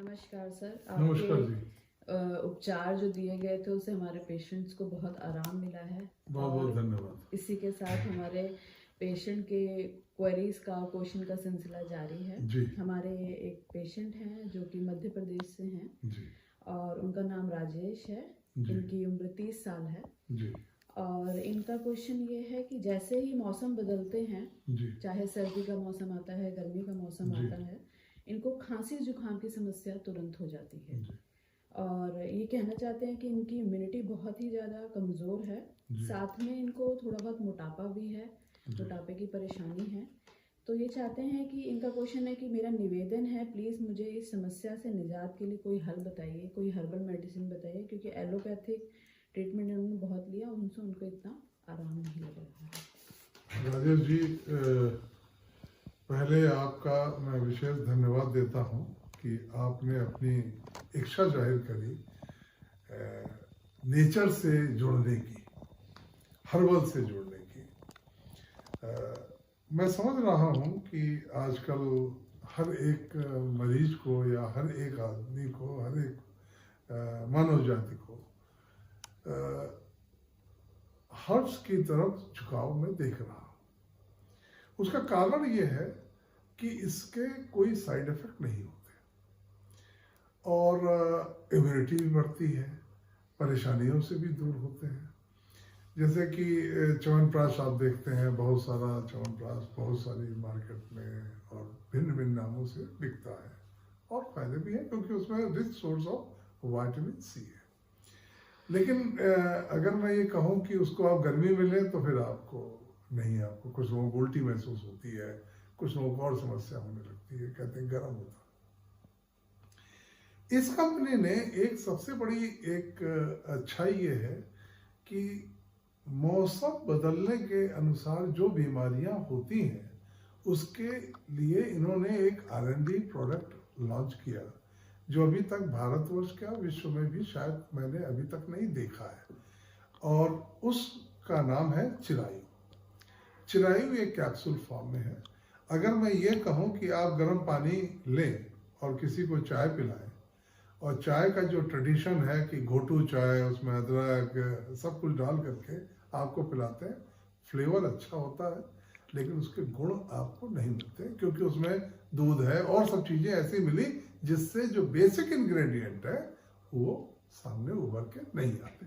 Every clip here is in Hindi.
नमस्कार सर। नमस्कार जी। उपचार जो दिए गए थे उससे हमारे पेशेंट्स को बहुत आराम मिला है। बहुत बहुत धन्यवाद। इसी के साथ हमारे पेशेंट के क्वेरीज का क्वेश्चन का सिलसिला जारी है जी। हमारे एक पेशेंट हैं जो कि मध्य प्रदेश से हैं जी। और उनका नाम राजेश है। इनकी उम्र 30 साल है जी। और इनका क्वेश्चन ये है कि जैसे ही मौसम बदलते हैं जी। चाहे सर्दी का मौसम आता है, गर्मी का मौसम आता है, इनको खांसी जुकाम की समस्या तुरंत हो जाती है। और ये कहना चाहते हैं कि इनकी इम्यूनिटी बहुत ही ज़्यादा कमज़ोर है, साथ में इनको थोड़ा बहुत मोटापा भी है, मोटापे की परेशानी है। तो ये चाहते हैं कि इनका क्वेश्चन है कि मेरा निवेदन है, प्लीज़ मुझे इस समस्या से निजात के लिए कोई हल बताइए, कोई हर्बल मेडिसिन बताइए, क्योंकि एलोपैथिक ट्रीटमेंट उन्होंने बहुत लिया, उनसे उनको इतना आराम नहीं लग रहा है। राजेश जी, पहले आपका मैं विशेष धन्यवाद देता हूं कि आपने अपनी इच्छा जाहिर करी नेचर से जुड़ने की, हर्बल से जुड़ने की। मैं समझ रहा हूं कि आजकल हर एक मरीज को या हर एक आदमी को, हर एक मानव जाति को हर्ब्स की तरफ झुकाव में देख रहा हूं। उसका कारण ये है कि इसके कोई साइड इफेक्ट नहीं होते और इम्यूनिटी भी बढ़ती है, परेशानियों से भी दूर होते हैं। जैसे कि च्यवनप्राश आप देखते हैं, बहुत सारा च्यवनप्राश बहुत सारी मार्केट में और भिन्न भिन्न नामों से बिकता है और फायदे भी हैं क्योंकि उसमें rich source of vitamin C है। लेकिन अगर मैं ये कहूँ कि उसको आप गर्मी में लें तो फिर आपको कुछ लोगों को उल्टी महसूस होती है, कुछ लोगों को और समस्या होने लगती है, कहते हैं गर्म होता। इस कंपनी ने एक सबसे बड़ी एक अच्छाई ये है कि मौसम बदलने के अनुसार जो बीमारियां होती हैं उसके लिए इन्होंने एक R&D प्रोडक्ट लॉन्च किया जो अभी तक भारतवर्ष का, विश्व में भी शायद मैंने अभी तक नहीं देखा है, और उसका नाम है चिरायु। चिरायु एक कैप्सूल फॉर्म में है। अगर मैं ये कहूँ कि आप गर्म पानी लें और किसी को चाय पिलाएं, और चाय का जो ट्रेडिशन है कि घोटू चाय, उसमें अदरक सब कुछ डाल करके आपको पिलाते हैं, फ्लेवर अच्छा होता है लेकिन उसके गुण आपको नहीं मिलते क्योंकि उसमें दूध है और सब चीज़ें ऐसी मिली जिससे जो बेसिक इंग्रेडिएंट है वो सामने उभर के नहीं आते।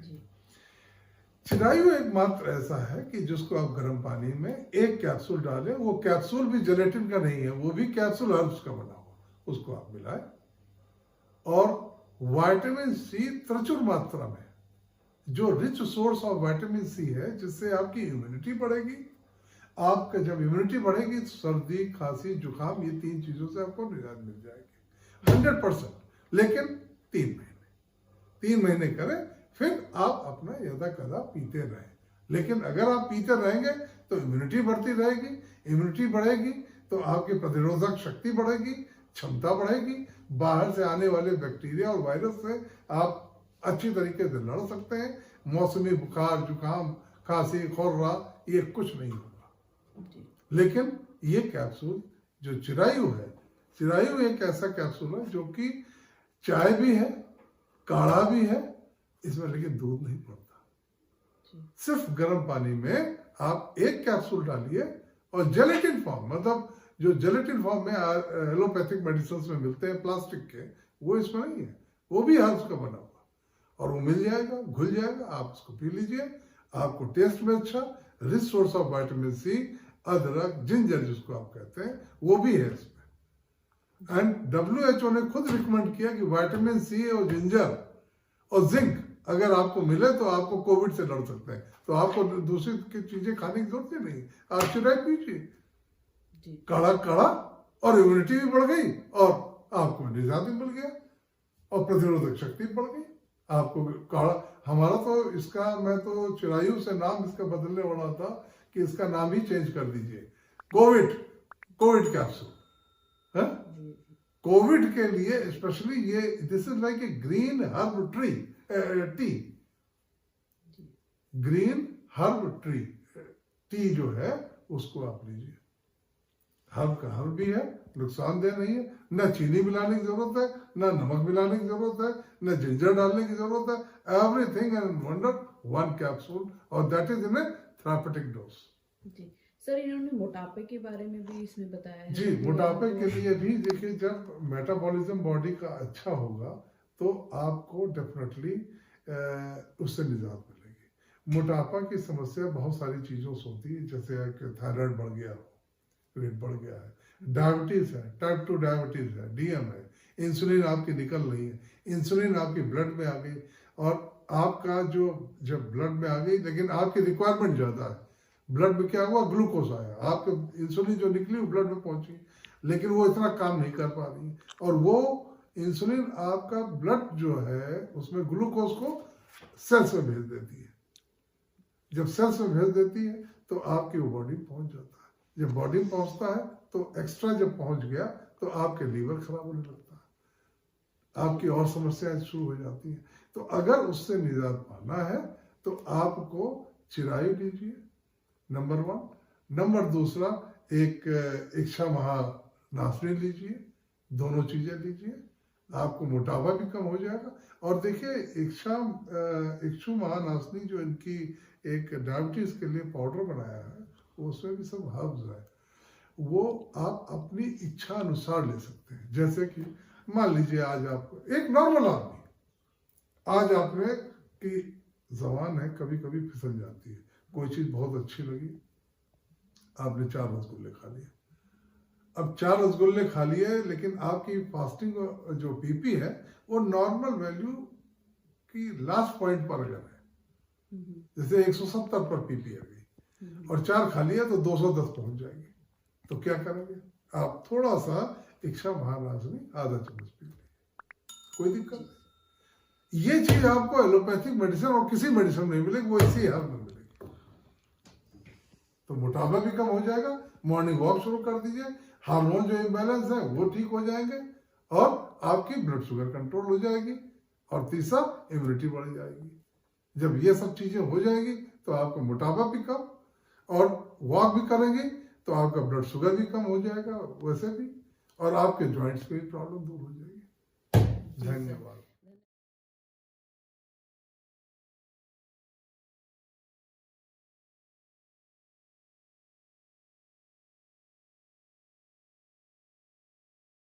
चिरायु एकमात्र ऐसा है कि जिसको आप गर्म पानी में एक कैप्सूल डालें, वो कैप्सूल भी जेलेटिन का नहीं है, वो भी कैप्सूल हर्ब्स का बना हुआ, उसको आप मिलाएं और विटामिन सी प्रचुर मात्रा में, जो rich source of vitamin C है, जिससे आपकी इम्यूनिटी बढ़ेगी। आपका जब इम्यूनिटी बढ़ेगी तो सर्दी, खांसी, जुकाम, ये तीन चीजों से आपको निजात मिल जाएगी 100%। लेकिन 3 महीने करें, फिर आप अपना यदा कदा पीते रहें। लेकिन अगर आप पीते रहेंगे तो इम्यूनिटी बढ़ती रहेगी, इम्यूनिटी बढ़ेगी तो आपकी प्रतिरोधक शक्ति बढ़ेगी, क्षमता बढ़ेगी, बाहर से आने वाले बैक्टीरिया और वायरस से आप अच्छी तरीके से लड़ सकते हैं। मौसमी बुखार, जुकाम, खांसी, खुर्रा, ये कुछ नहीं होगा। लेकिन ये कैप्सूल जो चिरायु है, चिरायु एक ऐसा कैप्सूल है जो कि चाय भी है, काढ़ा भी है, इसमें लेकिन दूध नहीं पड़ता। सिर्फ गर्म पानी में आप एक कैप्सूल डालिए और जेलेटिन फॉर्म, मतलब जो जेलेटिन फॉर्म में एलोपैथिक मेडिसिन में मिलते हैं प्लास्टिक के, वो इसमें नहीं है, वो भी हर्ब्स का बना हुआ और वो मिल जाएगा, घुल जाएगा, आप उसको पी लीजिए। आपको टेस्ट में अच्छा, rich source of vitamin C, अदरक, जिंजर जिसको आप कहते हैं, वो भी है इसमें। एंड WHO ने खुद रिकमेंड किया कि विटामिन सी और जिंजर और जिंक अगर आपको मिले तो आपको कोविड से लड़ सकते हैं, तो आपको दूसरी चीजें खाने की जरूरत ही नहीं, आप चिरायु पीजिए, काढ़ा काढ़ा, और इम्यूनिटी भी बढ़ गई और आपको निजात भी मिल गया और प्रतिरोधक शक्ति बढ़ गई। आपको काढ़ा, हमारा तो इसका, मैं तो चिरायु से नाम इसका बदलने वाला था कि इसका नाम ही चेंज कर दीजिए, कोविड कैप्सूल है। कोविड के लिए स्पेशली ये, this is like a green herb tree, green herb tree T जो है उसको आप लीजिए। हर्ब का हर्ब भी है, नुकसानदेह नहीं है, न चीनी मिलाने की जरूरत है, न नमक मिलाने की जरूरत है, न जिंजर डालने की जरूरत है। Everything and wonder one capsule, और that is in a therapeutic dose. जी सर, इन्होंने मोटापे के बारे में भी इसमें बताया है जी, कि मोटापे तो के लिए भी देखिए, जब मेटाबॉलिज्म बॉडी का अच्छा होगा तो आपको डेफिनेटली उससे निजात मिलेगी। मोटापा की समस्या बहुत सारी चीज़ों से होती है, जैसे कि थायराइड बढ़ गया, वेट बढ़ गया है, डायबिटीज है, टाइप 2 डायबिटीज है, डीएम है, इंसुलिन आपकी निकल रही है, इंसुलिन आपकी ब्लड में आ गई, और आपका जो जब ब्लड में आ गई लेकिन आपकी रिक्वायरमेंट ज़्यादा है, ब्लड में क्या हुआ, ग्लूकोज आया, आपके इंसुलिन जो निकली वो ब्लड में पहुंची, लेकिन वो इतना काम नहीं कर पा रही, और वो इंसुलिन आपका ब्लड जो है उसमें ग्लूकोज को सेल्स में भेज देती है। जब सेल्स में भेज देती है तो आपकी वो बॉडी में पहुंच जाता है। जब बॉडी में पहुंचता है तो एक्स्ट्रा जब पहुंच गया तो आपके लीवर खराब होने लगता है, आपकी और समस्याएं शुरू हो जाती हैं। तो अगर उससे निजात पाना है तो आपको चिरायु लीजिए, नंबर 1। नंबर 2, एक इच्छा महानाशनी लीजिए, दोनों चीजें लीजिए, आपको मोटापा भी कम हो जाएगा। और देखिए, इक्षु महानाशनी जो इनकी एक डायबिटीज के लिए पाउडर बनाया है, उसमें भी सब हर्ब्स है, वो आप अपनी इच्छा अनुसार ले सकते हैं। जैसे कि मान लीजिए आज आपको, एक नॉर्मल आदमी, आज आपने की जबान है कभी कभी फिसल जाती है, कोई चीज बहुत अच्छी लगी, आपने 4 रसगुल्ले खा लिए। अब 4 रसगुल्ले खा लिए, लेकिन आपकी फास्टिंग जो बीपी है वो नॉर्मल वैल्यू की लास्ट पॉइंट पर अगर है, जैसे 170 पर बीपी आ गई और 4 खा लिया तो 210 पहुंच जाएगी, तो क्या करेंगे आप? थोड़ा सा इच्छा महानाशनी आधा चम्मच पी लीजिए, कोई दिक्कत नहीं। ये चीज आपको एलोपैथिक मेडिसिन और किसी मेडिसिन में नहीं मिलेगी, वो इसी हर्ब में मिलेगी। तो मोटापा भी कम हो जाएगा, मॉर्निंग वॉक शुरू कर दीजिए, हार्मोन जो इम्बैलेंस है वो ठीक हो जाएंगे, और आपकी ब्लड शुगर कंट्रोल हो जाएगी, और तीसरा इम्यूनिटी बढ़ जाएगी। जब ये सब चीजें हो जाएगी तो आपको मोटापा भी कम, और वॉक भी करेंगे तो आपका ब्लड शुगर भी कम हो जाएगा वैसे भी, और आपके जॉइंट्स में भी प्रॉब्लम दूर हो जाएगी।